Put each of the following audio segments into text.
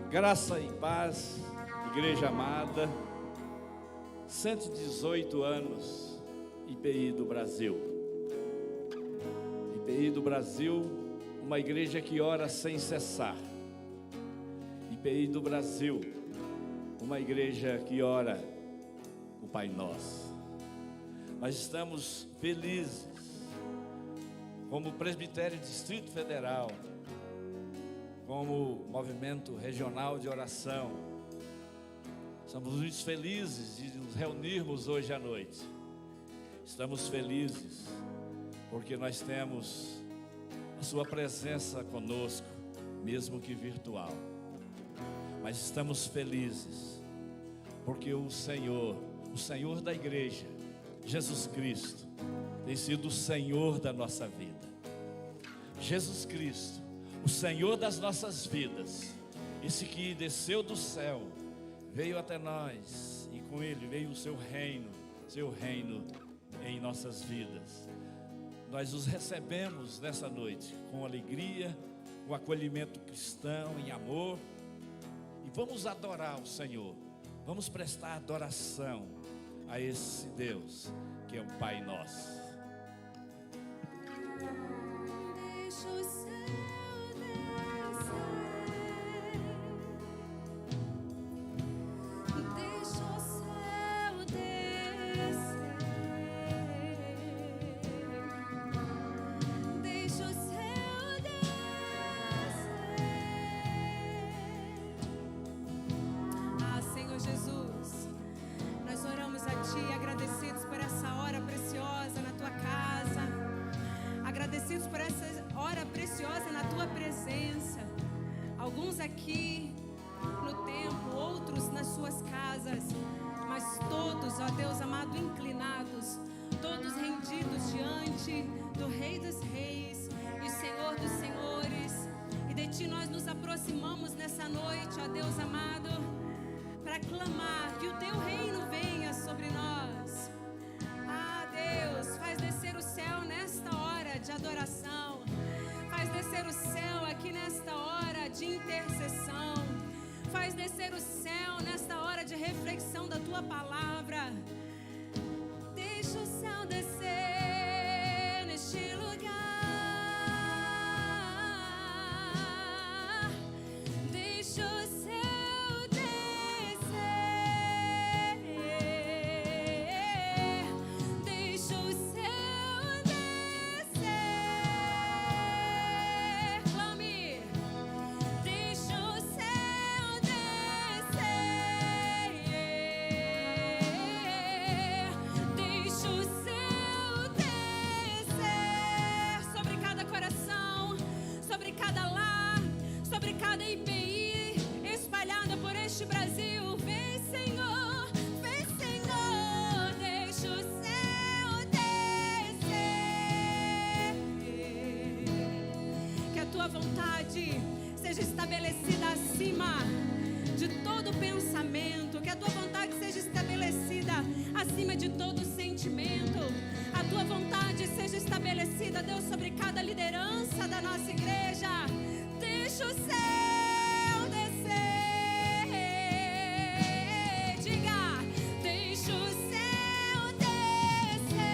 Graça e paz, igreja amada, 118 anos, IPI do Brasil. IPI do Brasil, uma igreja que ora sem cessar. IPI do Brasil, uma igreja que ora o Pai Nosso. Nós estamos felizes, como Presbitério Distrito Federal, como movimento regional de oração. Estamos muito felizes de nos reunirmos hoje à noite. Estamos felizes porque nós temos a sua presença conosco, mesmo que virtual. Mas estamos felizes porque o Senhor da igreja, Jesus Cristo, tem sido o Senhor da nossa vida. Jesus Cristo, o Senhor das nossas vidas, esse que desceu do céu, veio até nós, e com Ele veio o seu reino em nossas vidas. Nós os recebemos nessa noite com alegria, com acolhimento cristão, em amor, e vamos adorar o Senhor, vamos prestar adoração a esse Deus que é o Pai Nosso. Alguns aqui no templo, outros nas suas casas, mas todos, ó Deus amado, inclinados, todos rendidos diante do Rei dos Reis e Senhor dos Senhores. E de Ti nós nos aproximamos nessa noite, ó Deus amado, para clamar que o Teu reino venha sobre nós. Ah, Deus, faz descer o céu nesta hora de adoração. Faz descer o céu aqui nesta hora de intercessão. Faz descer o céu nesta hora de reflexão da Tua palavra. Deixa o céu descer neste lugar. Deixa o céu descer. Deixa o céu descer. Brasil, vem Senhor, deixa o céu descer. Que a Tua vontade seja estabelecida acima de todo pensamento, que a Tua vontade seja estabelecida acima de todo sentimento. A Tua vontade seja estabelecida, Deus, sobre cada liderança da nossa igreja. Deixa o céu descer. Deixa o céu descer.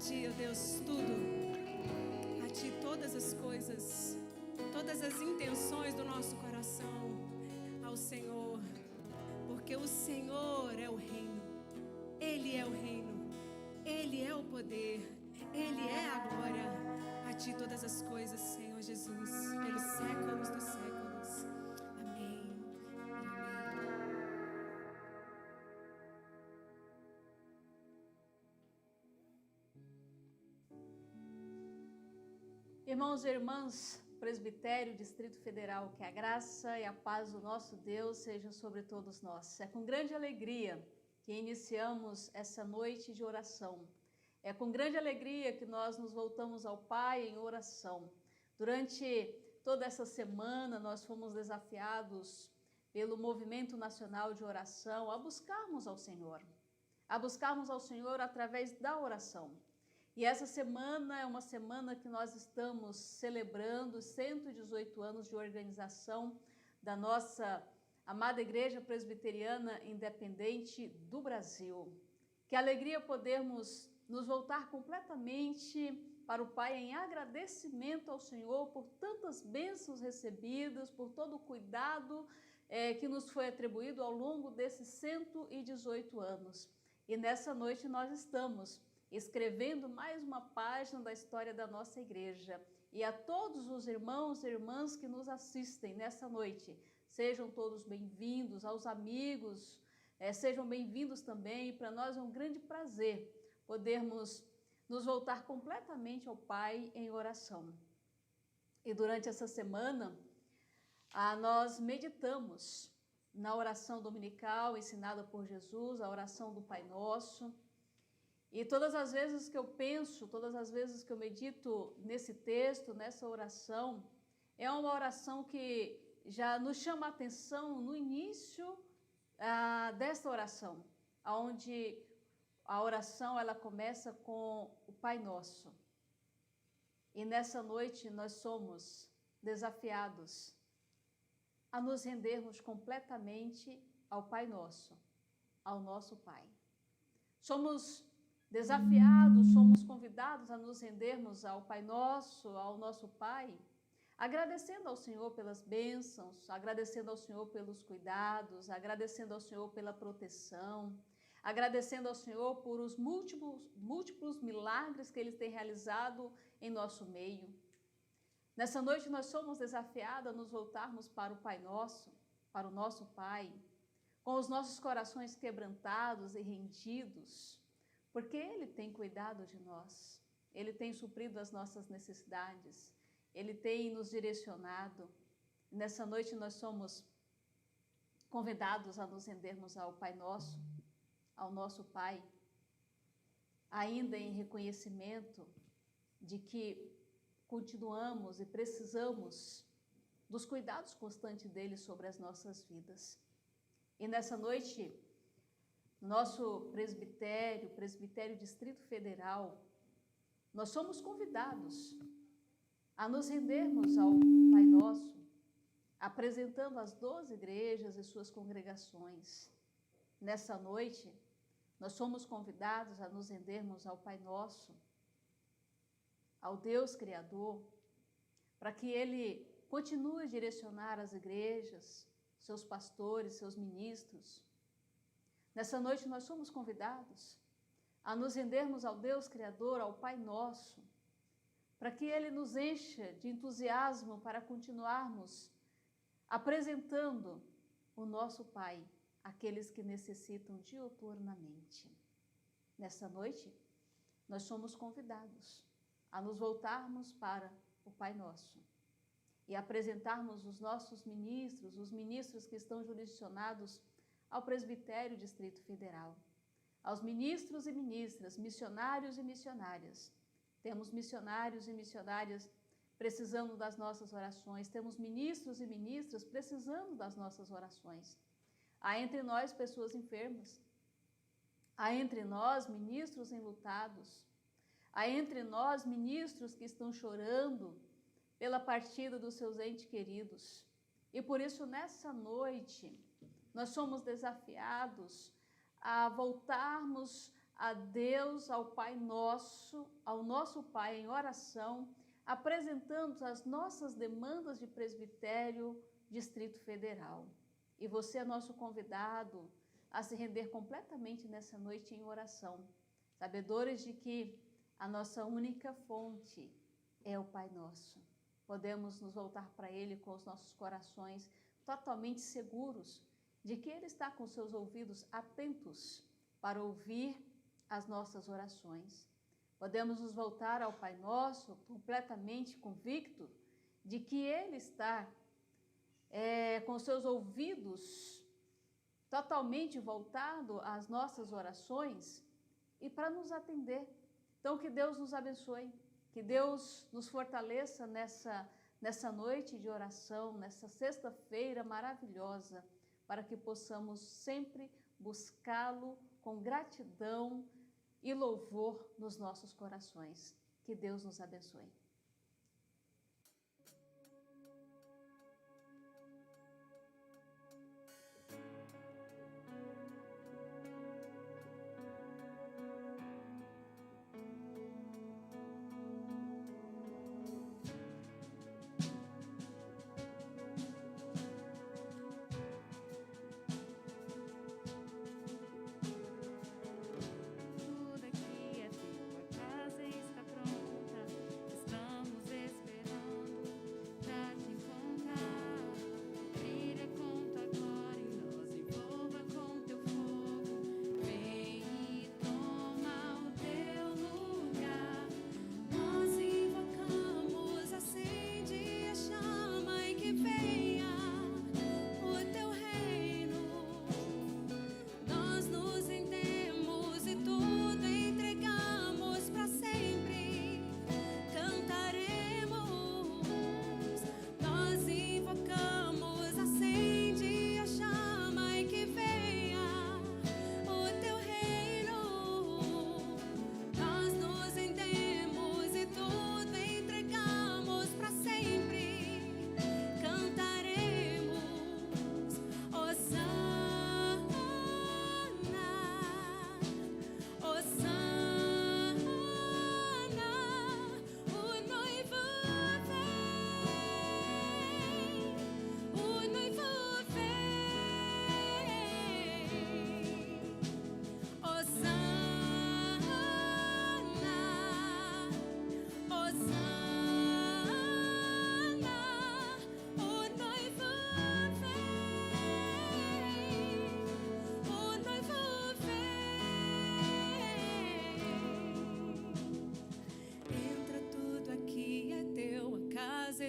Ti, ó Deus, tudo. A Ti todas as coisas, todas as intenções do nosso coração ao Senhor. Porque o Senhor é o reino. Ele é o reino. Ele é o poder. Ele é a glória. A Ti todas as coisas, Senhor Jesus, pelos séculos dos séculos. Amém. Amém. Irmãos e irmãs, Presbitério, Distrito Federal, que a graça e a paz do nosso Deus seja sobre todos nós. É com grande alegria que iniciamos essa noite de oração. É com grande alegria que nós nos voltamos ao Pai em oração. Durante toda essa semana, nós fomos desafiados pelo Movimento Nacional de Oração a buscarmos ao Senhor através da oração. E essa semana é uma semana que nós estamos celebrando 118 anos de organização da nossa amada Igreja Presbiteriana Independente do Brasil. Que alegria podermos nos voltar completamente para o Pai em agradecimento ao Senhor por tantas bênçãos recebidas, por todo o cuidado que nos foi atribuído ao longo desses 118 anos. E nessa noite nós estamos escrevendo mais uma página da história da nossa igreja. E a todos os irmãos e irmãs que nos assistem nessa noite, sejam todos bem-vindos, aos amigos, sejam bem-vindos também. Para nós é um grande prazer podermos nos voltar completamente ao Pai em oração. E durante essa semana, nós meditamos na oração dominical ensinada por Jesus, a oração do Pai Nosso. E todas as vezes que eu penso, todas as vezes que eu medito nesse texto, nessa oração, é uma oração que já nos chama a atenção no início desta oração, onde a oração ela começa com o Pai Nosso. E nessa noite nós somos desafiados a nos rendermos completamente ao Pai Nosso, ao nosso Pai. Somos desafiados, somos convidados a nos rendermos ao Pai Nosso, ao nosso Pai, agradecendo ao Senhor pelas bênçãos, agradecendo ao Senhor pelos cuidados, agradecendo ao Senhor pela proteção, agradecendo ao Senhor por os múltiplos milagres que Ele tem realizado em nosso meio. Nessa noite nós somos desafiados a nos voltarmos para o Pai Nosso, para o nosso Pai, com os nossos corações quebrantados e rendidos, porque Ele tem cuidado de nós, Ele tem suprido as nossas necessidades, Ele tem nos direcionado. Nessa noite nós somos convidados a nos rendermos ao Pai Nosso, ao nosso Pai, ainda em reconhecimento de que continuamos e precisamos dos cuidados constantes dele sobre as nossas vidas. E nessa noite, nosso presbitério Distrito Federal, nós somos convidados a nos rendermos ao Pai Nosso, apresentando as 12 igrejas e suas congregações. Nessa noite, nós somos convidados a nos rendermos ao Pai Nosso, ao Deus Criador, para que Ele continue a direcionar as igrejas, seus pastores, seus ministros. Nessa noite nós somos convidados a nos rendermos ao Deus Criador, ao Pai Nosso, para que Ele nos encha de entusiasmo para continuarmos apresentando o nosso Pai àqueles que necessitam diuturnamente. Nessa noite, nós somos convidados a nos voltarmos para o Pai Nosso e apresentarmos os nossos ministros, os ministros que estão jurisdicionados ao Presbitério Distrito Federal, aos ministros e ministras, missionários e missionárias. Temos missionários e missionárias precisando das nossas orações, temos ministros e ministras precisando das nossas orações. Há entre nós pessoas enfermas, há entre nós ministros enlutados, há entre nós ministros que estão chorando pela partida dos seus entes queridos. E por isso, nessa noite, nós somos desafiados a voltarmos a Deus, ao Pai Nosso, ao nosso Pai em oração, apresentando as nossas demandas de presbitério Distrito Federal. E você é nosso convidado a se render completamente nessa noite em oração, sabedores de que a nossa única fonte é o Pai Nosso. Podemos nos voltar para Ele com os nossos corações totalmente seguros de que Ele está com seus ouvidos atentos para ouvir as nossas orações. Podemos nos voltar ao Pai Nosso completamente convicto de que Ele está com seus ouvidos totalmente voltado às nossas orações e para nos atender. Então, que Deus nos abençoe, que Deus nos fortaleça nessa noite de oração, nessa sexta-feira maravilhosa, para que possamos sempre buscá-lo com gratidão e louvor nos nossos corações. Que Deus nos abençoe.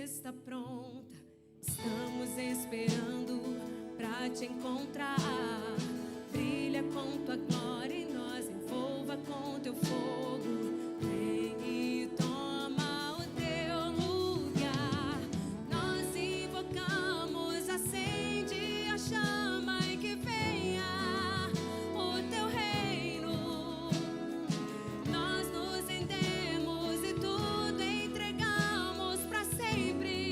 Está pronta, estamos esperando pra te encontrar. Brilha com tua glória e nós envolva com teu fogo. Vem e toma o teu lugar. Nós invocamos, acende a chama e que venha o teu reino. Nós nos rendemos e tudo entregamos pra sempre.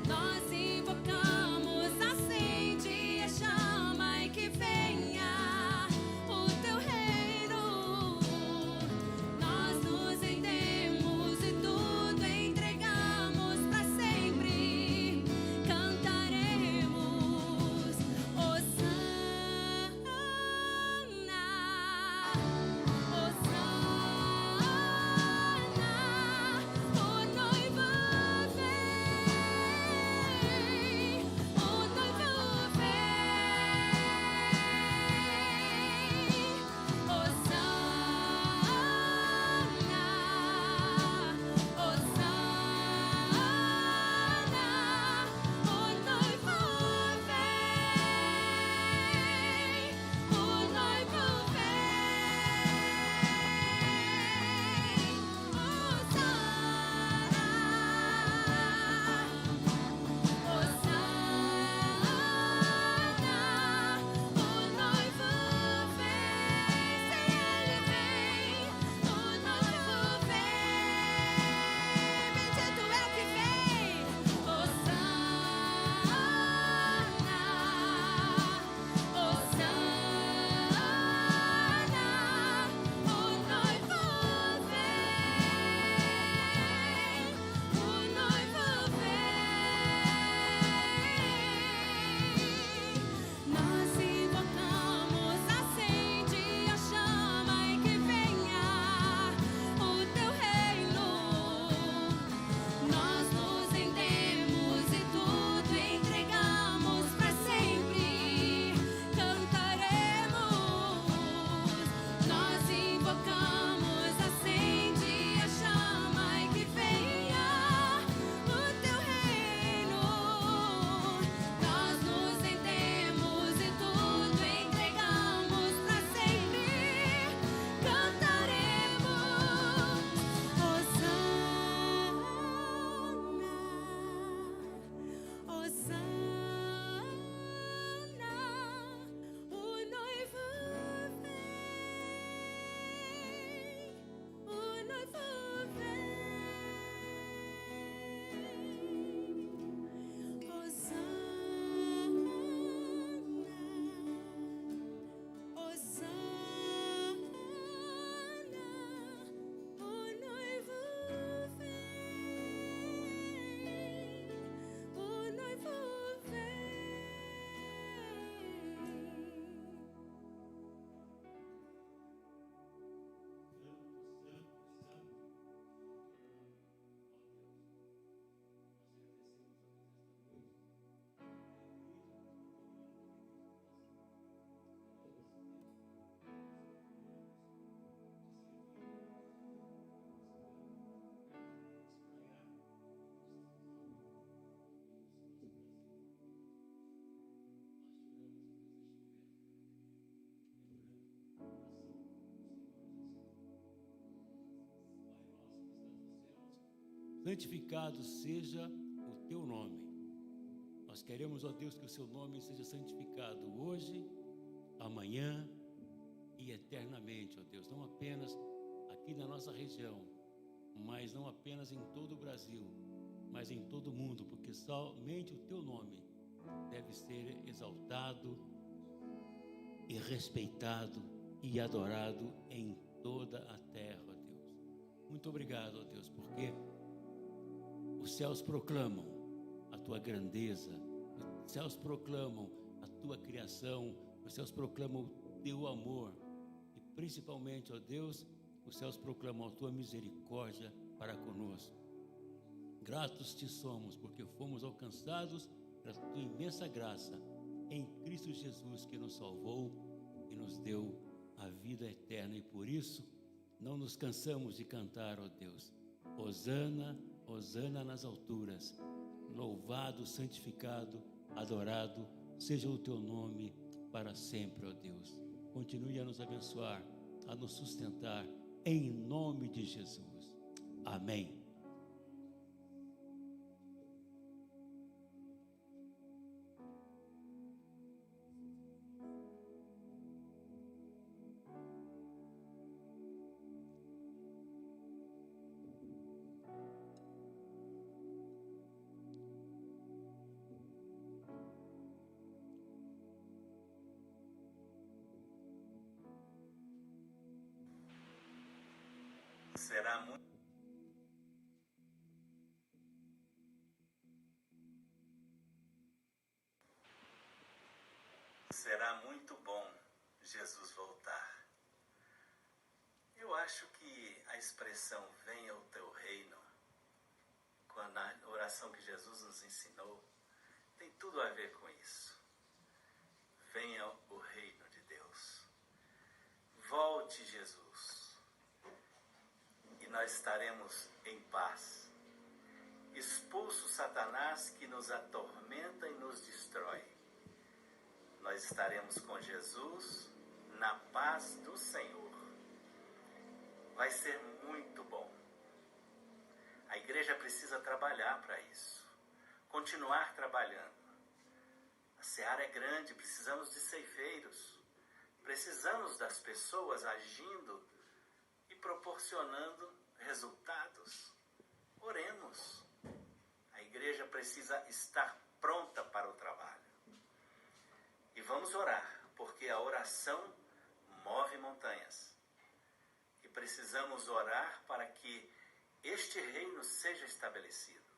Nós invocamos, acende a chama e que venha. santificado seja o teu nome. Nós queremos, ó Deus, que o seu nome seja santificado hoje, amanhã e eternamente, ó Deus, não apenas aqui na nossa região, mas não apenas em todo o Brasil, mas em todo o mundo, porque somente o teu nome deve ser exaltado e respeitado e adorado em toda a terra, ó Deus. Muito obrigado, ó Deus, porque os céus proclamam a tua grandeza, os céus proclamam a tua criação, os céus proclamam o teu amor e principalmente, ó Deus, os céus proclamam a tua misericórdia para conosco. Gratos te somos porque fomos alcançados pela tua imensa graça em Cristo Jesus, que nos salvou e nos deu a vida eterna, e por isso não nos cansamos de cantar, ó Deus, Hosana, Hosana nas alturas, louvado, santificado, adorado seja o teu nome para sempre, ó Deus. Continue a nos abençoar, a nos sustentar, em nome de Jesus. Amém. Será muito bom Jesus voltar. Eu acho que a expressão venha o teu reino, quando a oração que Jesus nos ensinou, tem tudo a ver com isso. Venha o reino de Deus. Volte, Jesus, e nós estaremos em paz. Expulso Satanás que nos atormenta e nos destrói. Nós estaremos com Jesus na paz do Senhor. Vai ser muito bom. A igreja precisa trabalhar para isso. Continuar trabalhando. A seara é grande, precisamos de ceifeiros. Precisamos das pessoas agindo e proporcionando resultados. Oremos. A igreja precisa estar pronta para o trabalho. E vamos orar, porque a oração move montanhas. E precisamos orar para que este reino seja estabelecido.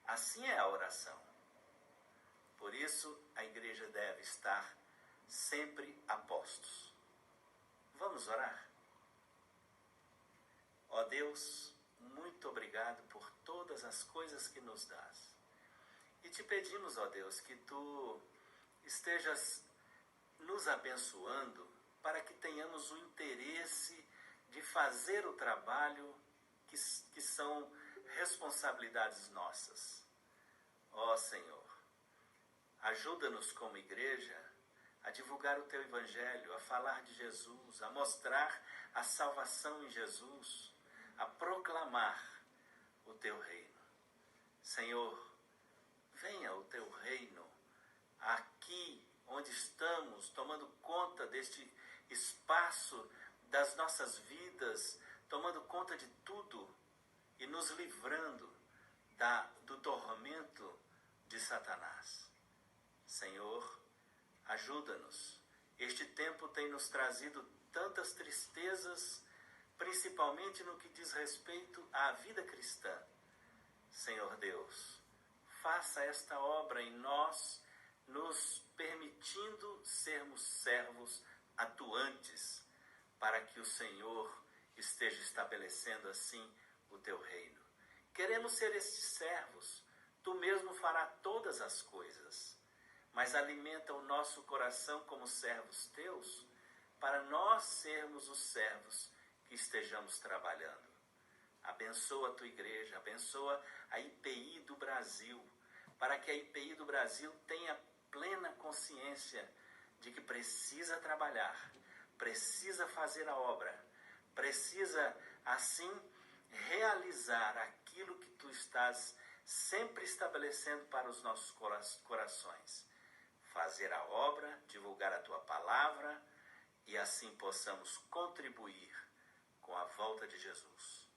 Assim é a oração. Por isso, a igreja deve estar sempre a postos. Vamos orar? Ó Deus, muito obrigado por todas as coisas que nos dás. E te pedimos, ó Deus, que tu estejas nos abençoando para que tenhamos o interesse de fazer o trabalho que são responsabilidades nossas. Ó Senhor, ajuda-nos como igreja a divulgar o teu evangelho, a falar de Jesus, a mostrar a salvação em Jesus, a proclamar o teu reino. Senhor, venha o teu reino aqui onde estamos, tomando conta deste espaço das nossas vidas, tomando conta de tudo e nos livrando do tormento de Satanás. Senhor, ajuda-nos. Este tempo tem nos trazido tantas tristezas, principalmente no que diz respeito à vida cristã. Senhor Deus, faça esta obra em nós, nos permitindo sermos servos atuantes, para que o Senhor esteja estabelecendo assim o teu reino. Queremos ser estes servos. Tu mesmo farás todas as coisas, mas alimenta o nosso coração como servos teus, para nós sermos os servos que estejamos trabalhando. Abençoa a tua igreja, abençoa a IPI do Brasil, para que a IPI do Brasil tenha plena consciência de que precisa trabalhar, precisa fazer a obra, precisa assim realizar aquilo aquilo que tu estás sempre estabelecendo para os nossos corações. Fazer a obra, divulgar a tua palavra e assim possamos contribuir com a volta de Jesus.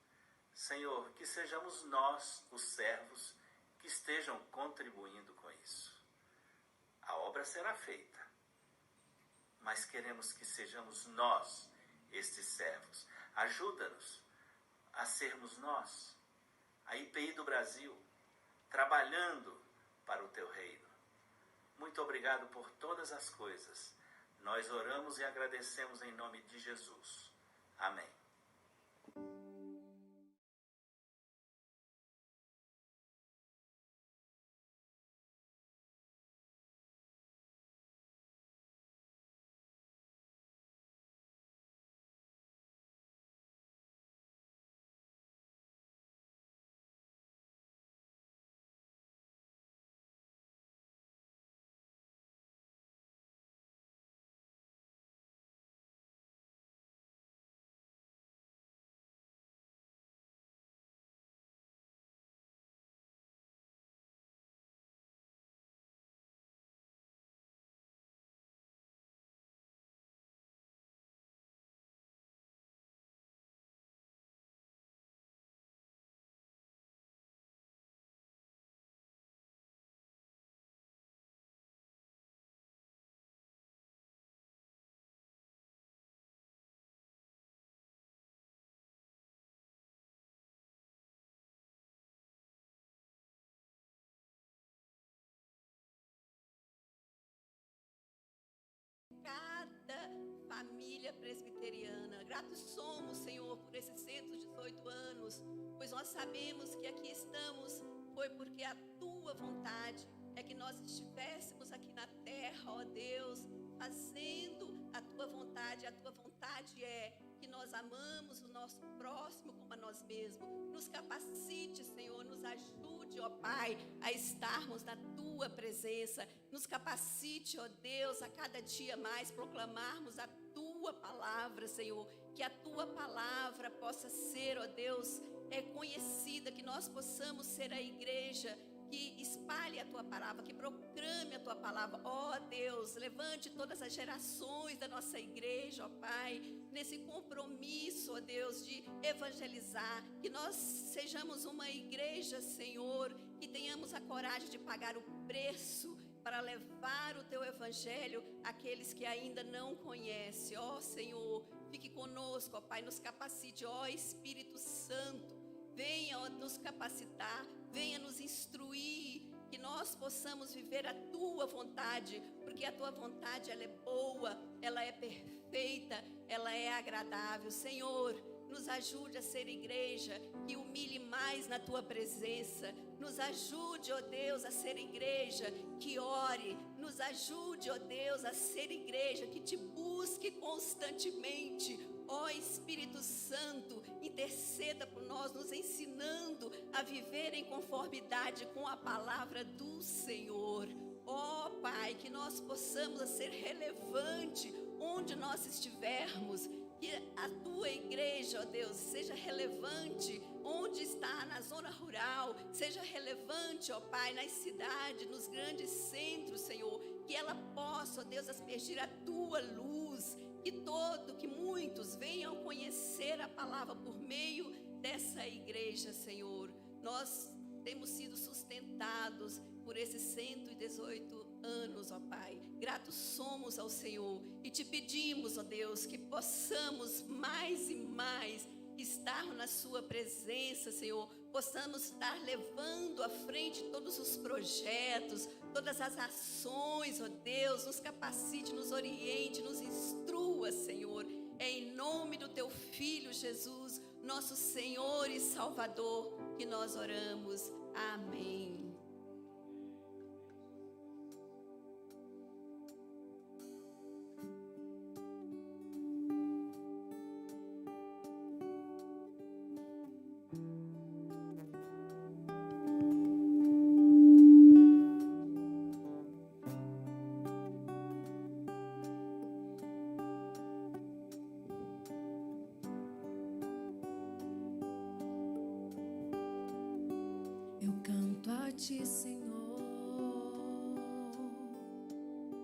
Senhor, que sejamos nós, os servos, que estejam contribuindo com isso. A obra será feita, mas queremos que sejamos nós, estes servos. Ajuda-nos a sermos nós, a IPI do Brasil, trabalhando para o teu reino. Muito obrigado por todas as coisas. Nós oramos e agradecemos em nome de Jesus. Amém. Cada família presbiteriana. Gratos somos, Senhor, por esses 118 anos, pois nós sabemos que aqui estamos foi porque a tua vontade é que nós estivéssemos aqui na terra, ó Deus, fazendo a tua vontade. A tua vontade é que nós amamos o nosso próximo como a nós mesmos. Nos capacite, Senhor, nos ajude, ó Pai, a estarmos na tua presença. Nos capacite, ó Deus, a cada dia mais proclamarmos a tua palavra, Senhor. Que a tua palavra possa ser, ó Deus, conhecida, que nós possamos ser a igreja que espalhe a tua palavra, que proclame a tua palavra. Ó Deus, levante todas as gerações da nossa igreja, ó Pai, nesse compromisso, ó Deus, de evangelizar, que nós sejamos uma igreja, Senhor, que tenhamos a coragem de pagar o preço para levar o teu evangelho àqueles que ainda não conhecem. Ó Senhor, fique conosco, ó Pai, nos capacite, ó Espírito Santo, venha, ó, nos capacitar, venha nos instruir, que nós possamos viver a tua vontade, porque a tua vontade, ela é boa, ela é perfeita, ela é agradável. Senhor, nos ajude a ser igreja que humilhe mais na tua presença. Nos ajude, ó Deus, a ser igreja que ore. Nos ajude, ó Deus, a ser igreja que te busque constantemente. Ó Espírito Santo, interceda por nós, nos ensinando a viver em conformidade com a palavra do Senhor. Ó Pai, que nós possamos ser relevante onde nós estivermos. Que a tua igreja, ó Deus, seja relevante onde está, na zona rural, seja relevante, ó Pai, nas cidades, nos grandes centros, Senhor, que ela possa, ó Deus, aspergir a tua luz, que muitos venham conhecer a palavra por meio dessa igreja, Senhor. Nós temos sido sustentados por esses 118 anos, ó Pai. Gratos somos ao Senhor e te pedimos, ó Deus, que possamos mais e mais estar na sua presença, Senhor. Possamos estar levando à frente todos os projetos, todas as ações, ó Deus. Nos capacite, nos oriente, nos instrua, Senhor. É em nome do teu Filho Jesus, nosso Senhor e Salvador, que nós oramos. Amém. Canto a ti, Senhor,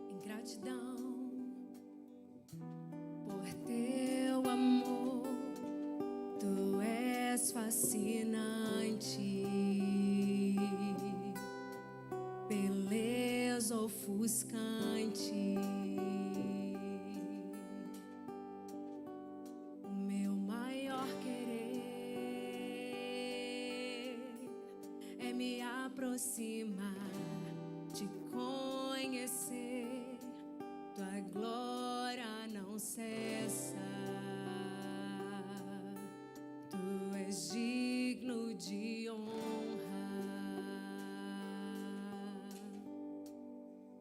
em gratidão por teu amor. Tu és fascinante, beleza ofuscante. O meu maior querer é me aproximar, te conhecer. Tua glória não cessa. Tu és digno de honra.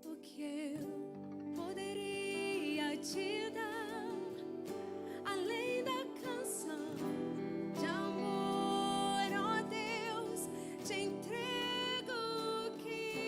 O que eu poderia te dar além da canção de amor, ó Deus? Te entrego o que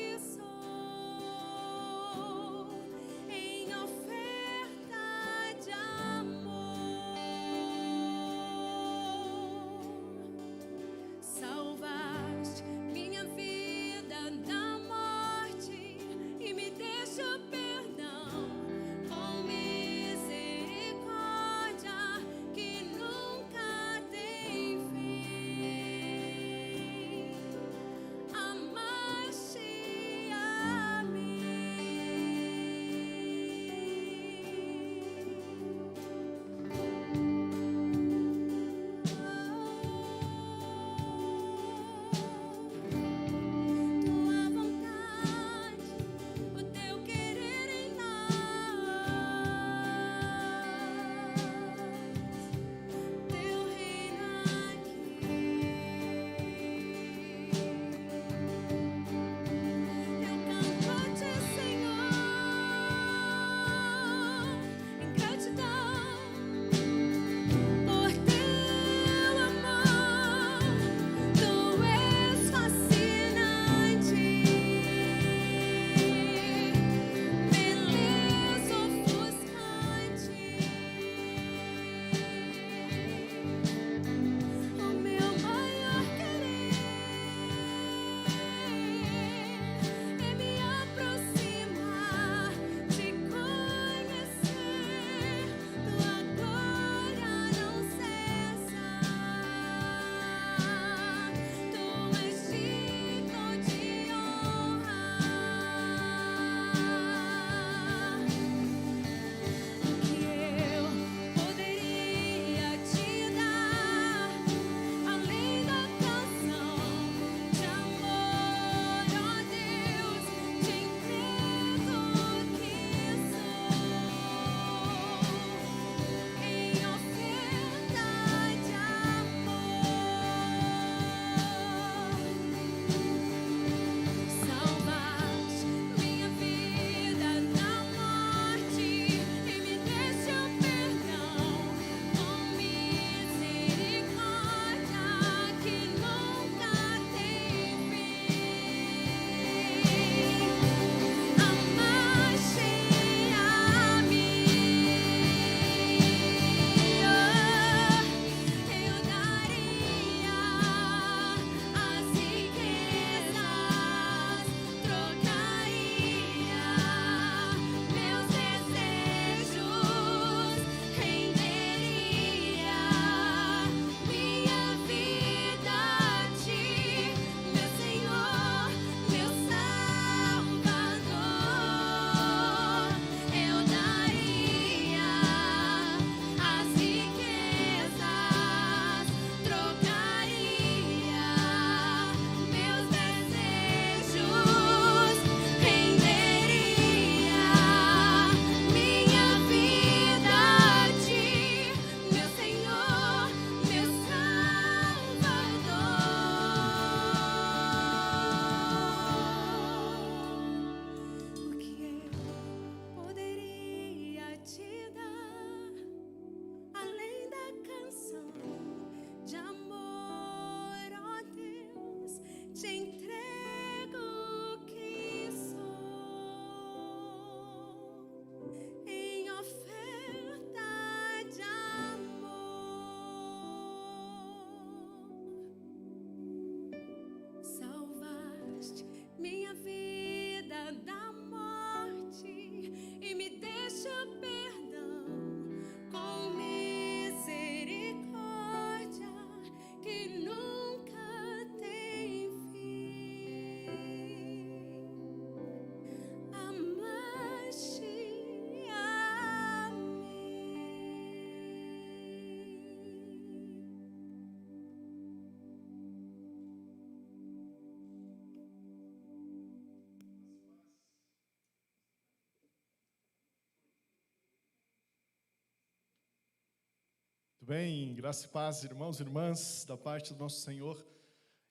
Muito bem, graça e paz, irmãos e irmãs, da parte do nosso Senhor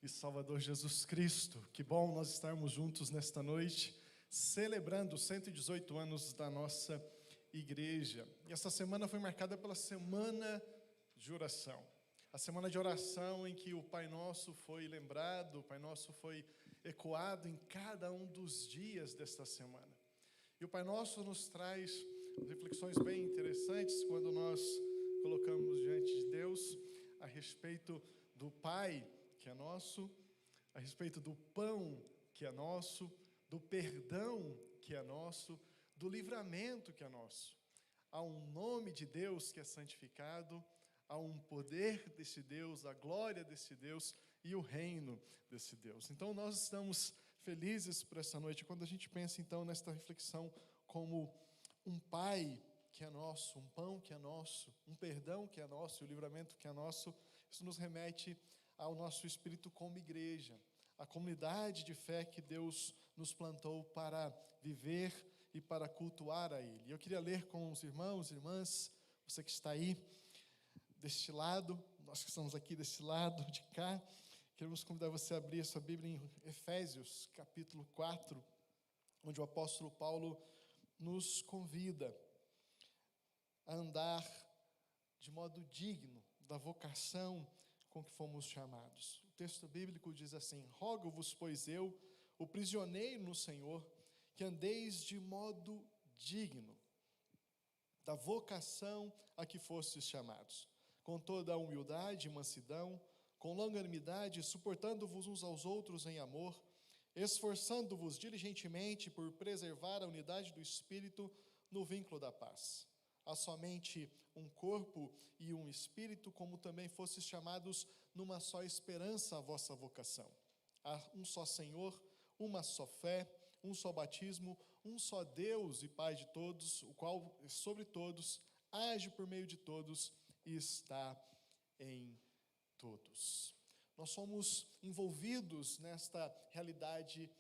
e Salvador Jesus Cristo. Que bom nós estarmos juntos nesta noite, celebrando os 118 anos da nossa igreja. E essa semana foi marcada pela semana de oração. A semana de oração em que o Pai Nosso foi lembrado, o Pai Nosso foi ecoado em cada um dos dias desta semana. E o Pai Nosso nos traz reflexões bem interessantes quando nós colocamos diante de Deus a respeito do Pai, que é nosso, a respeito do pão, que é nosso, do perdão, que é nosso, do livramento, que é nosso. Há um nome de Deus que é santificado, há um poder desse Deus, a glória desse Deus e o reino desse Deus. Então, nós estamos felizes por essa noite, quando a gente pensa, então, nesta reflexão como um Pai que é nosso, um pão que é nosso, um perdão que é nosso e o livramento que é nosso. Isso nos remete ao nosso espírito como igreja, a comunidade de fé que Deus nos plantou para viver e para cultuar a Ele. Eu queria ler com os irmãos e irmãs, você que está aí deste lado, nós que estamos aqui deste lado de cá, queremos convidar você a abrir a sua Bíblia em Efésios, capítulo 4, onde o apóstolo Paulo nos convida a andar de modo digno da vocação com que fomos chamados. O texto bíblico diz assim: rogo-vos, pois eu, o prisioneiro no Senhor, que andeis de modo digno da vocação a que fostes chamados, com toda a humildade e mansidão, com longanimidade, suportando-vos uns aos outros em amor, esforçando-vos diligentemente por preservar a unidade do Espírito no vínculo da paz. Há somente um corpo e um espírito, como também fostes chamados numa só esperança a vossa vocação. Há um só Senhor, uma só fé, um só batismo, um só Deus e Pai de todos, o qual é sobre todos, age por meio de todos e está em todos. Nós somos envolvidos nesta realidade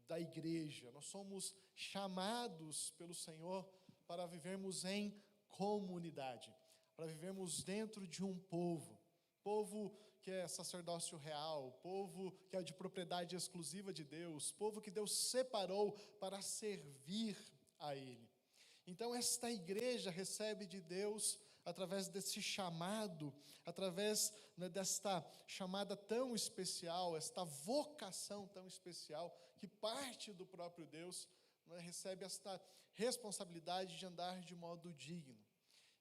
da igreja, nós somos chamados pelo Senhor para vivermos em comunidade, para vivermos dentro de um povo que é sacerdócio real, povo que é de propriedade exclusiva de Deus, povo que Deus separou para servir a Ele. Então esta igreja recebe de Deus, através desse chamado, através desta chamada tão especial, esta vocação tão especial, que parte do próprio Deus, recebe esta responsabilidade de andar de modo digno.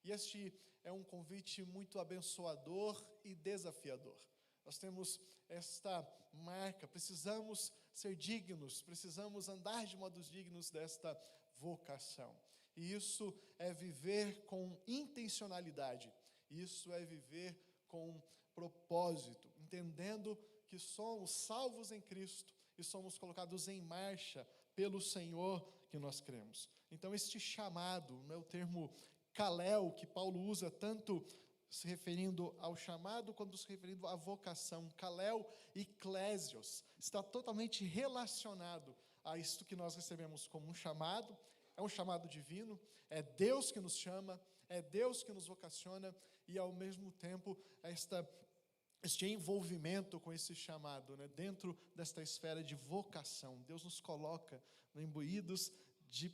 E este é um convite muito abençoador e desafiador. Nós temos esta marca, precisamos ser dignos, precisamos andar de modos dignos desta vocação. E isso é viver com intencionalidade, isso é viver com propósito, entendendo que somos salvos em Cristo e somos colocados em marcha pelo Senhor que nós cremos. Então este chamado, o termo Kalel, que Paulo usa tanto se referindo ao chamado quanto se referindo à vocação, Kalel e Clésios, está totalmente relacionado a isto que nós recebemos como um chamado. É um chamado divino, é Deus que nos chama, é Deus que nos vocaciona e ao mesmo tempo este envolvimento com esse chamado, dentro desta esfera de vocação. Deus nos coloca imbuídos de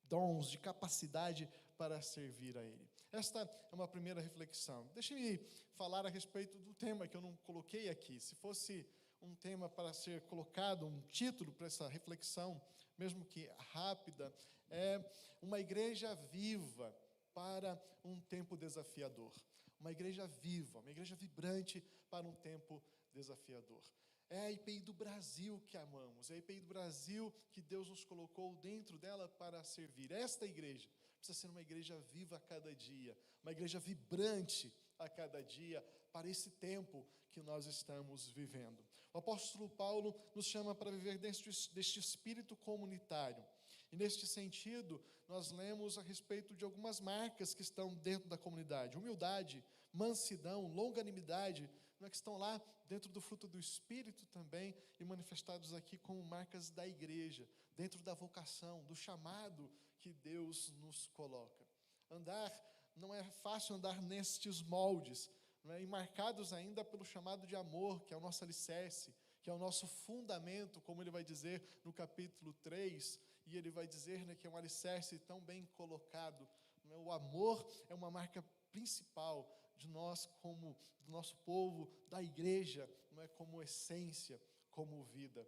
dons, de capacidade para servir a Ele. Esta é uma primeira reflexão. Deixe-me falar a respeito do tema que eu não coloquei aqui. Se fosse um tema para ser colocado, um título para essa reflexão, mesmo que rápida, é uma igreja viva para um tempo desafiador. Uma igreja viva, uma igreja vibrante para um tempo desafiador. É a IPI do Brasil que amamos, é a IPI do Brasil que Deus nos colocou dentro dela para servir. Esta igreja precisa ser uma igreja viva a cada dia, uma igreja vibrante a cada dia para esse tempo que nós estamos vivendo. O apóstolo Paulo nos chama para viver deste espírito comunitário. E neste sentido, nós lemos a respeito de algumas marcas que estão dentro da comunidade. Humildade, mansidão, longanimidade, que estão lá dentro do fruto do Espírito também e manifestados aqui como marcas da igreja, dentro da vocação, do chamado que Deus nos coloca. Andar não é fácil andar nestes moldes, não é? E marcados ainda pelo chamado de amor, que é o nosso alicerce, que é o nosso fundamento, como ele vai dizer no capítulo 3, e ele vai dizer, né, que é um alicerce tão bem colocado. Não é? O amor é uma marca principal de nós, como do nosso povo, da igreja, não é? Como essência, como vida.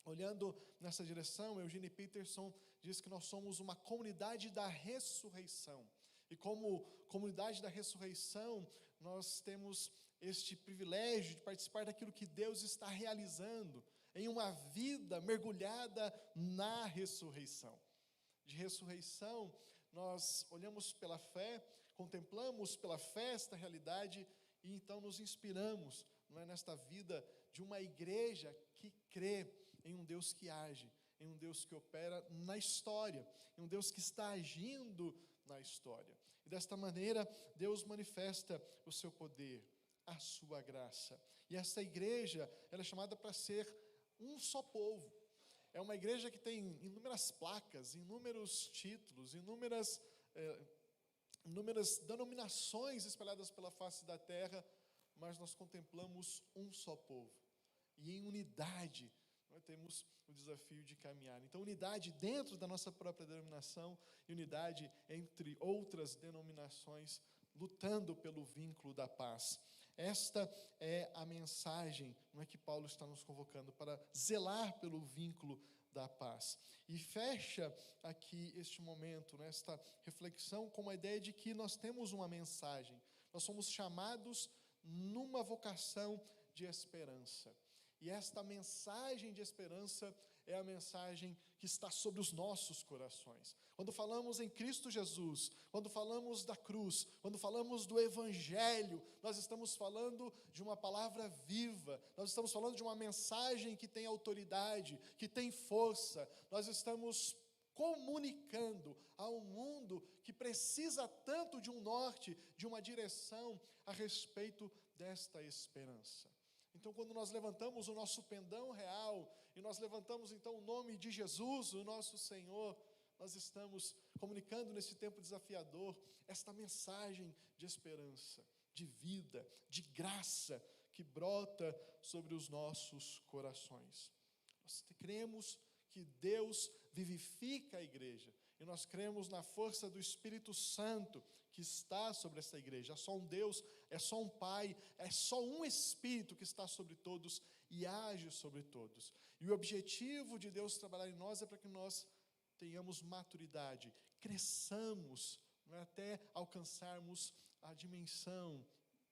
Olhando nessa direção, Eugene Peterson diz que nós somos uma comunidade da ressurreição. E como comunidade da ressurreição, nós temos este privilégio de participar daquilo que Deus está realizando em uma vida mergulhada na ressurreição. De ressurreição, nós olhamos pela fé, contemplamos pela fé esta realidade e então nos inspiramos, não é, nesta vida de uma igreja que crê em um Deus que age, em um Deus que opera na história, em um Deus que está agindo na história. E desta maneira, Deus manifesta o seu poder, a sua graça. E essa igreja, ela é chamada para ser um só povo. É uma igreja que tem inúmeras placas, inúmeros títulos, inúmeras denominações espalhadas pela face da terra, mas nós contemplamos um só povo. E em unidade, nós temos o desafio de caminhar. Então, unidade dentro da nossa própria denominação e unidade entre outras denominações, lutando pelo vínculo da paz. Esta é a mensagem, não é, que Paulo está nos convocando para zelar pelo vínculo da paz. E fecha aqui este momento, nesta reflexão, com a ideia de que nós temos uma mensagem. Nós somos chamados numa vocação de esperança. E esta mensagem de esperança é a mensagem que está sobre os nossos corações. Quando falamos em Cristo Jesus, quando falamos da cruz, quando falamos do Evangelho, nós estamos falando de uma palavra viva, nós estamos falando de uma mensagem que tem autoridade, que tem força, nós estamos comunicando a um mundo que precisa tanto de um norte, de uma direção a respeito desta esperança. Então, quando nós levantamos o nosso pendão real, e nós levantamos então o nome de Jesus, o nosso Senhor, nós estamos comunicando nesse tempo desafiador, esta mensagem de esperança, de vida, de graça, que brota sobre os nossos corações. Nós cremos que Deus vivifica a igreja, e nós cremos na força do Espírito Santo que está sobre essa igreja. É só um Deus, é só um Pai, é só um Espírito que está sobre todos e age sobre todos. E o objetivo de Deus trabalhar em nós é para que nós tenhamos maturidade, cresçamos, não é, até alcançarmos a dimensão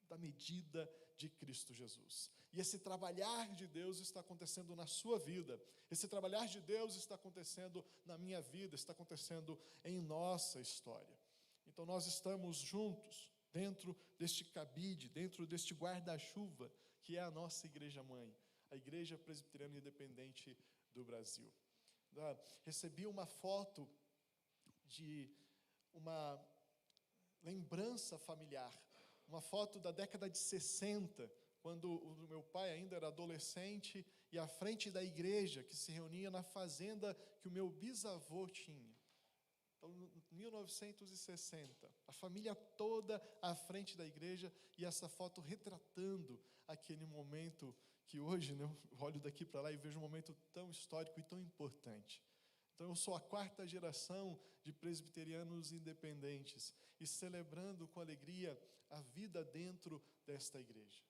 da medida de Cristo Jesus. E esse trabalhar de Deus está acontecendo na sua vida, esse trabalhar de Deus está acontecendo na minha vida, está acontecendo em nossa história. Então nós estamos juntos, dentro deste cabide, dentro deste guarda-chuva, que é a nossa igreja-mãe, a Igreja Presbiteriana Independente do Brasil. Recebi uma foto de uma lembrança familiar, uma foto da década de 60, quando o meu pai ainda era adolescente, e à frente da igreja, que se reunia na fazenda que o meu bisavô tinha. Então, 1960, a família toda à frente da igreja, e essa foto retratando aquele momento que hoje, né, eu olho daqui para lá e vejo um momento tão histórico e tão importante. Então, eu sou a 4ª geração de presbiterianos independentes e celebrando com alegria a vida dentro desta igreja.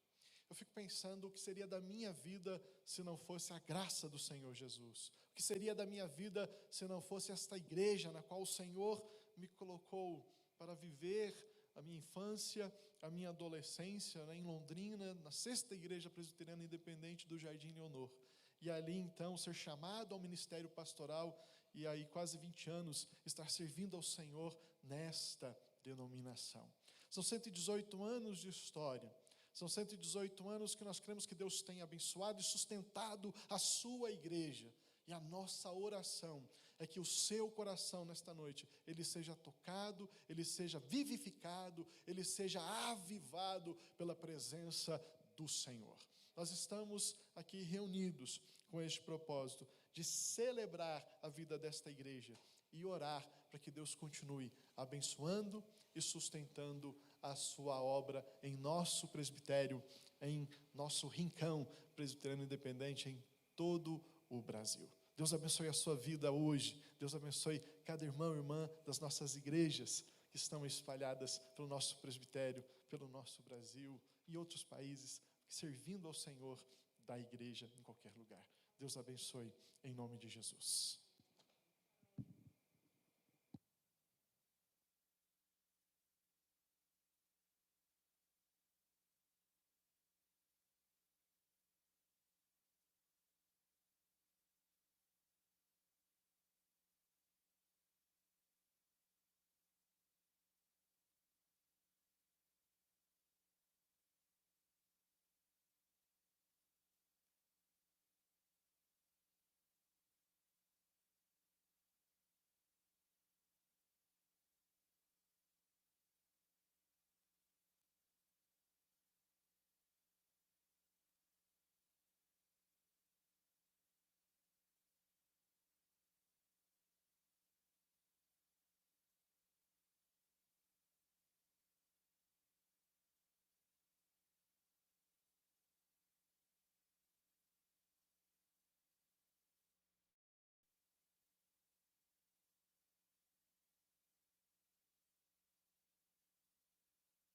Eu fico pensando o que seria da minha vida se não fosse a graça do Senhor Jesus. O que seria da minha vida se não fosse esta igreja na qual o Senhor me colocou para viver a minha infância, a minha adolescência, né, em Londrina, na 6ª Igreja Presbiteriana Independente do Jardim Leonor. E ali, então, ser chamado ao ministério pastoral e aí quase 20 anos estar servindo ao Senhor nesta denominação. São 118 anos de história. São 118 anos que nós cremos que Deus tem abençoado e sustentado a sua igreja. E a nossa oração é que o seu coração nesta noite, ele seja tocado, ele seja vivificado, ele seja avivado pela presença do Senhor. Nós estamos aqui reunidos com este propósito de celebrar a vida desta igreja e orar para que Deus continue abençoando e sustentando a sua obra em nosso presbitério, em nosso rincão presbiteriano independente, em todo o Brasil. Deus abençoe a sua vida hoje. Deus abençoe cada irmão e irmã das nossas igrejas que estão espalhadas pelo nosso presbitério, pelo nosso Brasil e outros países, servindo ao Senhor da igreja em qualquer lugar. Deus abençoe em nome de Jesus.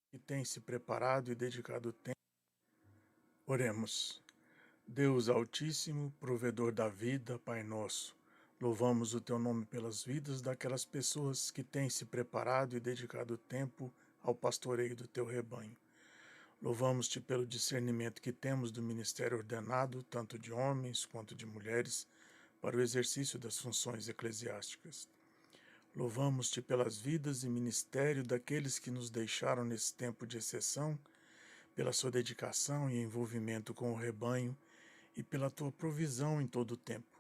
Que tem se preparado e dedicado tempo. Oremos. Deus Altíssimo, provedor da vida, Pai nosso, louvamos o Teu nome pelas vidas daquelas pessoas que têm se preparado e dedicado tempo ao pastoreio do Teu rebanho. Louvamos-Te pelo discernimento que temos do ministério ordenado, tanto de homens quanto de mulheres, para o exercício das funções eclesiásticas. Louvamos-Te pelas vidas e ministério daqueles que nos deixaram nesse tempo de exceção, pela sua dedicação e envolvimento com o rebanho e pela Tua provisão em todo o tempo.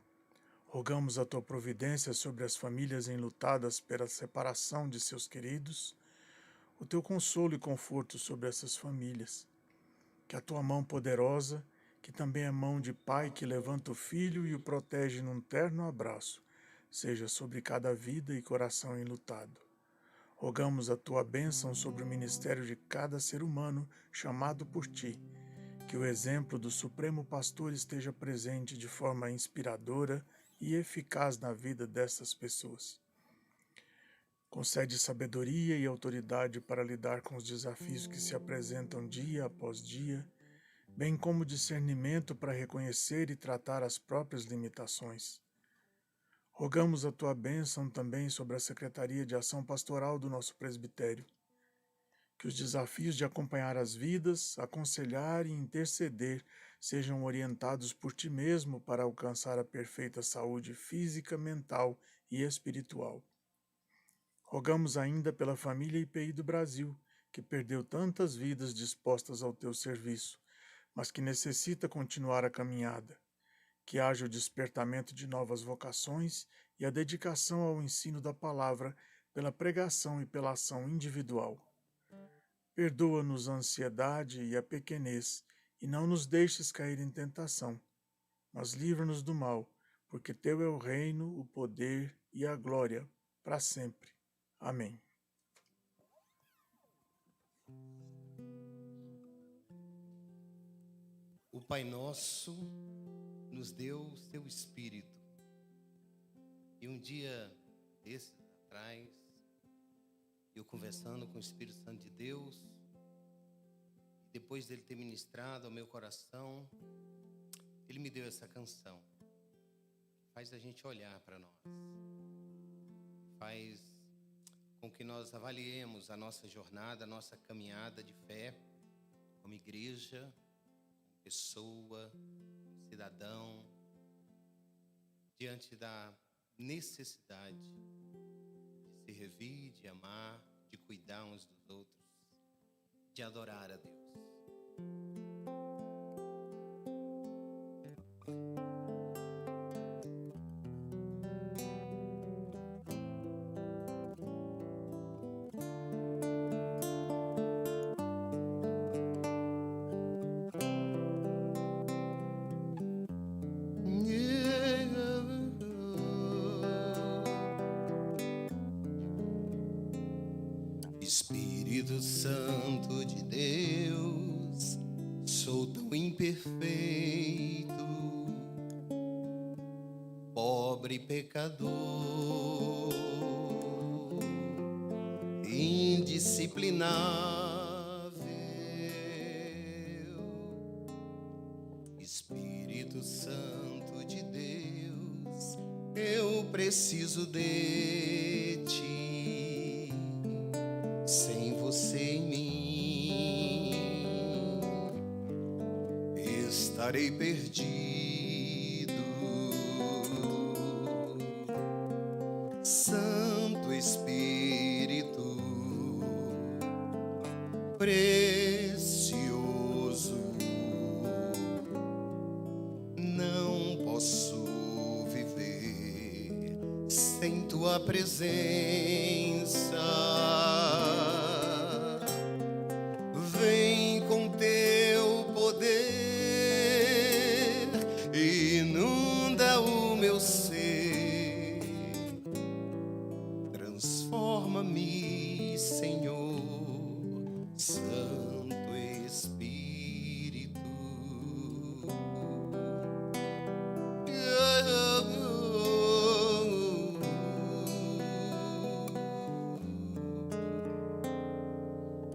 Rogamos a Tua providência sobre as famílias enlutadas pela separação de seus queridos, o Teu consolo e conforto sobre essas famílias. Que a Tua mão poderosa, que também é mão de pai que levanta o filho e o protege num terno abraço, seja sobre cada vida e coração enlutado. Rogamos a Tua bênção sobre o ministério de cada ser humano chamado por Ti, que o exemplo do Supremo Pastor esteja presente de forma inspiradora e eficaz na vida dessas pessoas. Concede sabedoria e autoridade para lidar com os desafios que se apresentam dia após dia, bem como discernimento para reconhecer e tratar as próprias limitações. Rogamos a Tua bênção também sobre a Secretaria de Ação Pastoral do nosso presbitério, que os desafios de acompanhar as vidas, aconselhar e interceder sejam orientados por Ti mesmo para alcançar a perfeita saúde física, mental e espiritual. Rogamos ainda pela família IPI do Brasil, que perdeu tantas vidas dispostas ao Teu serviço, mas que necessita continuar a caminhada. Que haja o despertamento de novas vocações e a dedicação ao ensino da palavra pela pregação e pela ação individual. Perdoa-nos a ansiedade e a pequenez, e não nos deixes cair em tentação, mas livra-nos do mal, porque Teu é o reino, o poder e a glória, para sempre. Amém. O Pai Nosso nos deu o Seu Espírito. E um dia desses atrás, eu conversando com o Espírito Santo de Deus, depois dele ter ministrado ao meu coração, ele me deu essa canção. Faz a gente olhar para nós. Faz com que nós avaliemos a nossa jornada, a nossa caminhada de fé, como igreja, como pessoa, como cidadão, diante da necessidade de se revir, de amar, de cuidar uns dos outros, de adorar a Deus. Espírito Santo de Deus, sou tão imperfeito, pobre pecador, indisciplinável. Espírito Santo de Deus, eu preciso de ti. Sem você em mim, estarei perdido. Santo Espírito precioso, não posso viver sem tua presença. Vem com teu poder, inunda o meu ser, transforma-me, Senhor, Santo Espírito.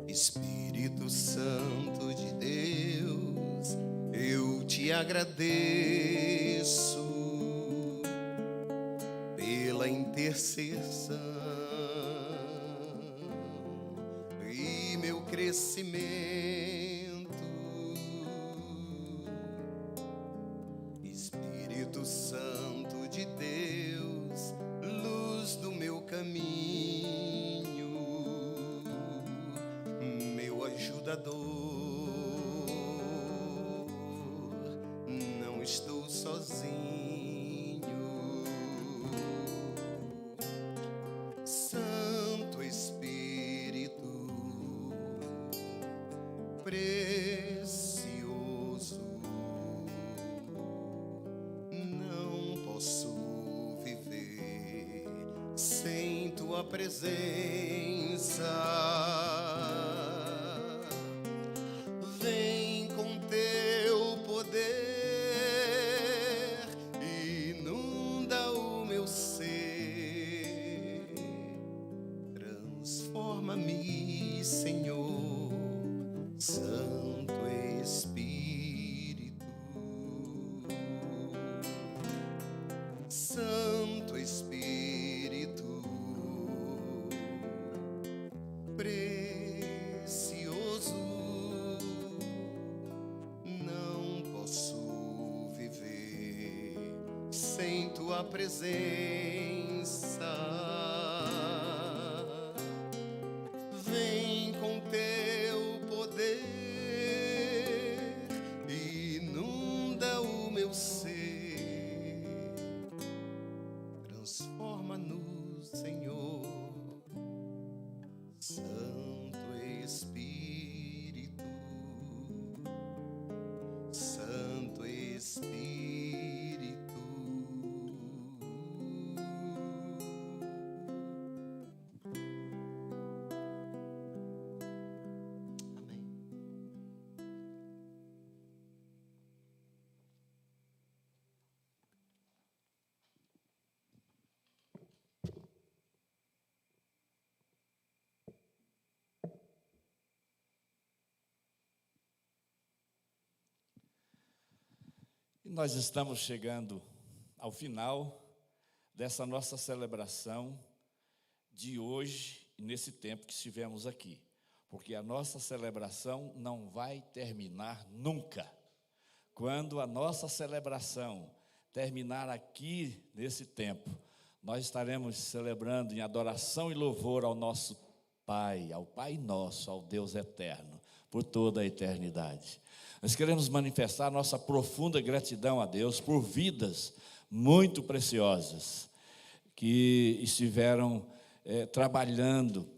Espírito Santo de Deus, eu te agradeço pela intercessão e meu crescimento. Espírito Santo de Deus, luz do meu caminho, meu ajudador, não estou sozinho. Santo Espírito precioso, não posso viver sem tua presença. Vem com teu poder, inunda o meu ser, transforma-me, Senhor, Santo Espírito. Santo Espírito precioso, não posso viver sem tua presença. Vem com teu poder, inunda o meu ser, transforma-nos, Senhor, Santo Espírito, Santo Espírito. Amém. E nós estamos chegando ao final dessa nossa celebração de hoje, nesse tempo que estivemos aqui. Porque a nossa celebração não vai terminar nunca. Quando a nossa celebração terminar aqui, nesse tempo, nós estaremos celebrando em adoração e louvor ao nosso Pai, ao Pai nosso, ao Deus eterno, por toda a eternidade. Nós queremos manifestar nossa profunda gratidão a Deus por vidas muito preciosas que estiveram trabalhando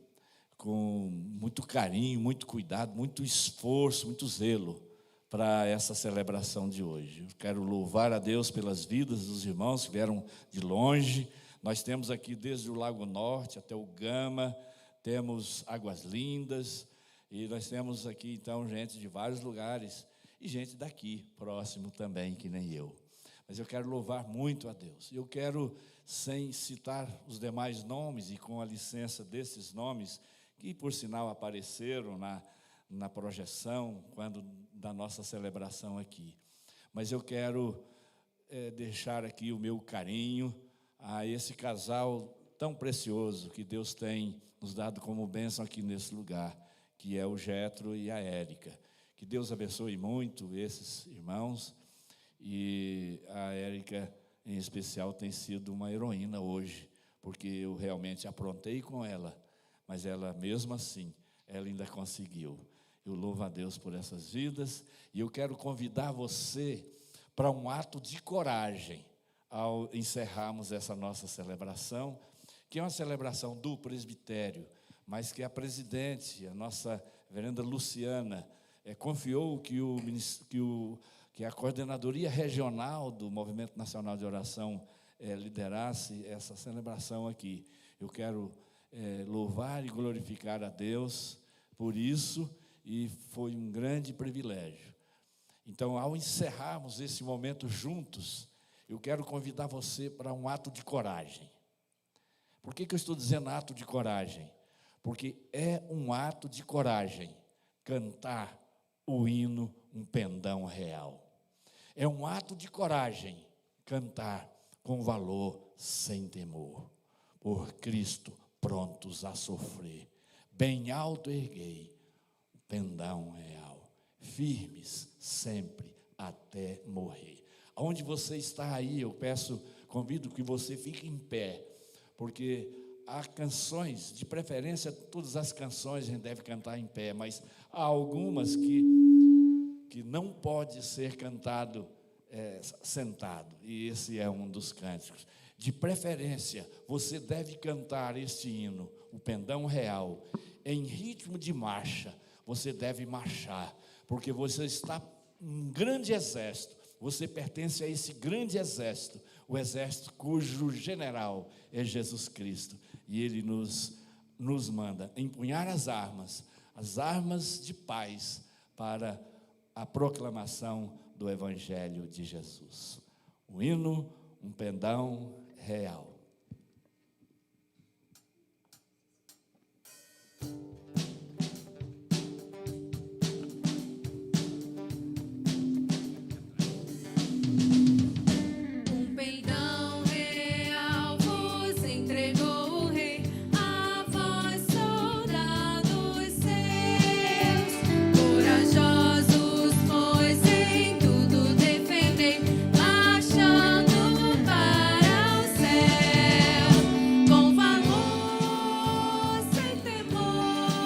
com muito carinho, muito cuidado, muito esforço, muito zelo para essa celebração de hoje. Eu quero louvar a Deus pelas vidas dos irmãos que vieram de longe. Nós temos aqui desde o Lago Norte até o Gama, temos Águas Lindas, e nós temos aqui, então, gente de vários lugares, e gente daqui, próximo também, que nem eu. Mas eu quero louvar muito a Deus. Eu quero, sem citar os demais nomes, e com a licença desses nomes, que, por sinal, apareceram na projeção, quando da nossa celebração aqui. Mas eu quero deixar aqui o meu carinho a esse casal tão precioso que Deus tem nos dado como bênção aqui nesse lugar, que é o Jetro e a Érica. Que Deus abençoe muito esses irmãos, e a Érica, em especial, tem sido uma heroína hoje, porque eu realmente aprontei com ela, mas ela, mesmo assim, ela ainda conseguiu. Eu louvo a Deus por essas vidas, e eu quero convidar você para um ato de coragem, ao encerrarmos essa nossa celebração, que é uma celebração do presbitério, mas que a presidente, a nossa reverenda Luciana, confiou que a coordenadoria regional do Movimento Nacional de Oração liderasse essa celebração aqui. Eu quero louvar e glorificar a Deus por isso, e foi um grande privilégio. Então, ao encerrarmos esse momento juntos, eu quero convidar você para um ato de coragem. Por que eu estou dizendo ato de coragem? Porque é um ato de coragem cantar o hino Um Pendão Real. É um ato de coragem cantar com valor, sem temor. Por Cristo, prontos a sofrer, bem alto erguei o pendão real, firmes sempre até morrer. Onde você está aí, eu convido que você fique em pé, porque há canções, de preferência, todas as canções a gente deve cantar em pé, mas há algumas que não pode ser cantado sentado, e esse é um dos cânticos. De preferência, você deve cantar este hino, o Pendão Real, em ritmo de marcha. Você deve marchar, porque você está um grande exército, você pertence a esse grande exército, o exército cujo general é Jesus Cristo, e Ele nos manda empunhar as armas de paz, para a proclamação do Evangelho de Jesus. O hino, Um Pendão Real. Com valor, sem temor.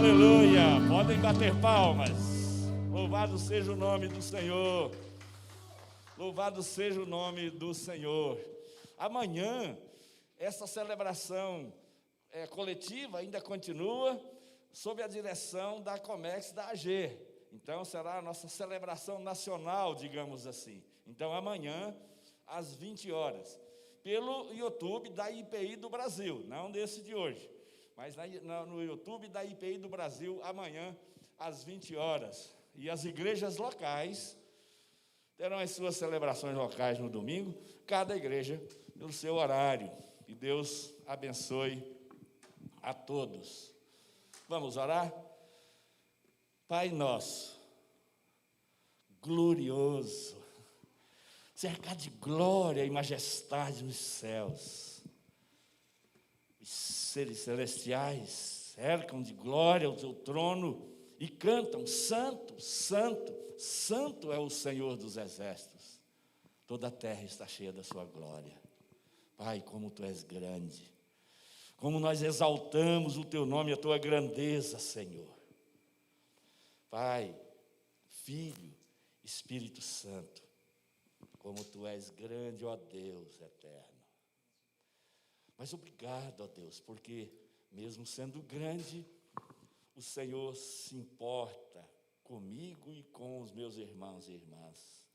Aleluia! Podem bater palmas. Louvado seja o nome do Senhor. Louvado seja o nome do Senhor. Amanhã, essa celebração coletiva ainda continua sob a direção da Comex da AG. Então, será a nossa celebração nacional, digamos assim. Então, amanhã, às 20 horas, pelo YouTube da IPI do Brasil, não desse de hoje, mas no YouTube da IPI do Brasil, amanhã, às 20 horas. E as igrejas locais terão as suas celebrações locais no domingo, cada igreja no seu horário. E Deus abençoe a todos. Vamos orar? Pai nosso, glorioso, cercado de glória e majestade nos céus, os seres celestiais cercam de glória o teu trono e cantam: Santo, Santo, Santo é o Senhor dos exércitos. Toda a terra está cheia da sua glória. Pai, como tu és grande, como nós exaltamos o teu nome e a tua grandeza, Senhor. Pai, Filho, Espírito Santo, como tu és grande, ó Deus eterno. Mas obrigado, ó Deus, porque mesmo sendo grande, o Senhor se importa comigo e com os meus irmãos e irmãs.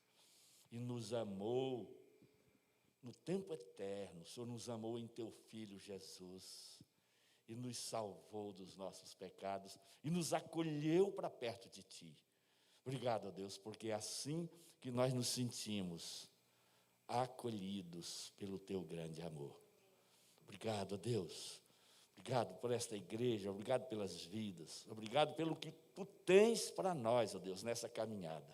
E nos amou no tempo eterno. O Senhor nos amou em teu Filho Jesus. E nos salvou dos nossos pecados. E nos acolheu para perto de ti. Obrigado, ó Deus, porque é assim que nós nos sentimos acolhidos pelo teu grande amor. Obrigado, ó Deus. Obrigado por esta igreja, obrigado pelas vidas, obrigado pelo que tu tens para nós, ó Deus, nessa caminhada.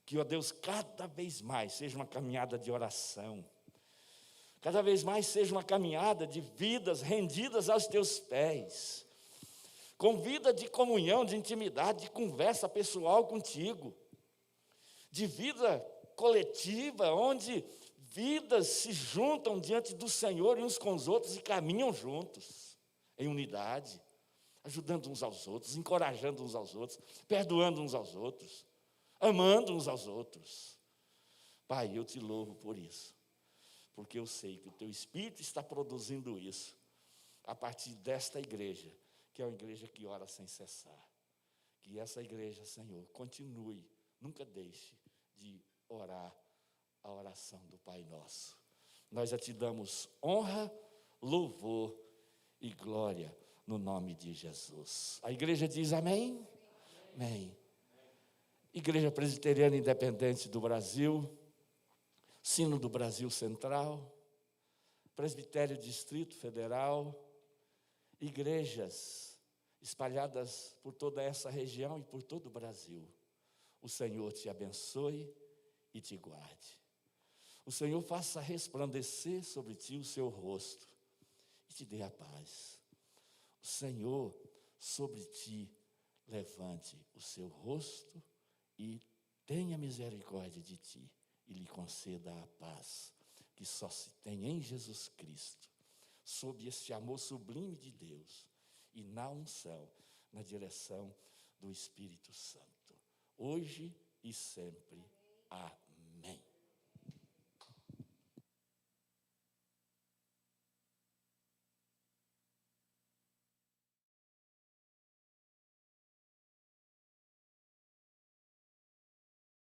Que, ó Deus, cada vez mais seja uma caminhada de oração, cada vez mais seja uma caminhada de vidas rendidas aos teus pés, com vida de comunhão, de intimidade, de conversa pessoal contigo, de vida coletiva, onde vidas se juntam diante do Senhor uns com os outros e caminham juntos, em unidade, ajudando uns aos outros, encorajando uns aos outros, perdoando uns aos outros, amando uns aos outros. Pai, eu te louvo por isso, porque eu sei que o teu Espírito está produzindo isso, a partir desta igreja, que é uma igreja que ora sem cessar. Que essa igreja, Senhor, continue, nunca deixe de orar a oração do Pai Nosso. Nós já te damos honra, louvor e glória no nome de Jesus. A igreja diz amém? Amém. Igreja Presbiteriana Independente do Brasil, Sino do Brasil Central, Presbitério Distrito Federal, igrejas espalhadas por toda essa região e por todo o Brasil. O Senhor te abençoe e te guarde. O Senhor faça resplandecer sobre ti o seu rosto e te dê a paz. O Senhor sobre ti levante o seu rosto e tenha misericórdia de ti e lhe conceda a paz que só se tem em Jesus Cristo, sob este amor sublime de Deus e na unção, na direção do Espírito Santo, hoje e sempre. Amém.